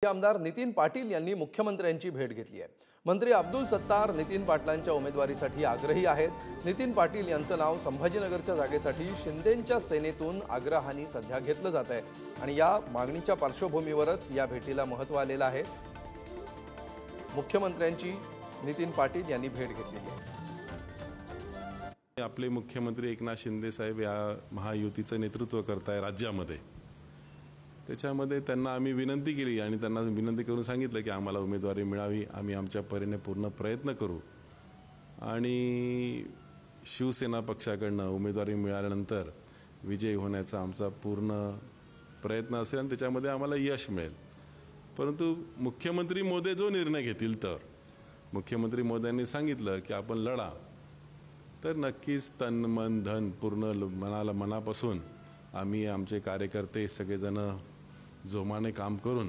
आमदार नितीन पाटील यांनी मुख्यमंत्र्यांची भेट घेतली आहे। मंत्री अब्दुल सत्तार नितीन पाटलांच्या उमेदवारीसाठी आग्रही आहेत। नितीन पाटील यांचं नाव संभाजीनगरच्या जागेसाठी शिंदेंच्या सेनेतून आग्रहाने सध्या घेतलं जात आहे आणि या मागणीच्या पार्श्वभूमीवरच या भेटीला महत्त्व आलेलं आहे। मुख्यमंत्र्यांची नितीन पाटील यांनी भेट घेतली आहे। आपले मुख्यमंत्री एकनाथ शिंदे साहेब या महायुतीचं नेतृत्व करताय राज्यामध्ये। त्याच्यामध्ये त्यांना आम्ही विनंती केली आणि त्यांना विनंती करून सांगितलं की आम्हाला उमेदवारी मिळावी, आम्ही आमच्या परीने पूर्ण प्रयत्न करू आणि शिवसेना पक्षाकडून उमेदवारी मिळाल्यानंतर विजयी होण्याचा आमचा पूर्ण प्रयत्न असेल आणि त्याच्यामध्ये आम्हाला यश मिळेल। परंतु मुख्यमंत्री महोदय जो निर्णय घेतील तर मुख्यमंत्री महोदयांनी सांगितलं की आपण लढा तर नक्कीच तन मन धन पूर्ण मनापासून आम्ही आमचे कार्यकर्ते सगळेजण जोमाने काम करून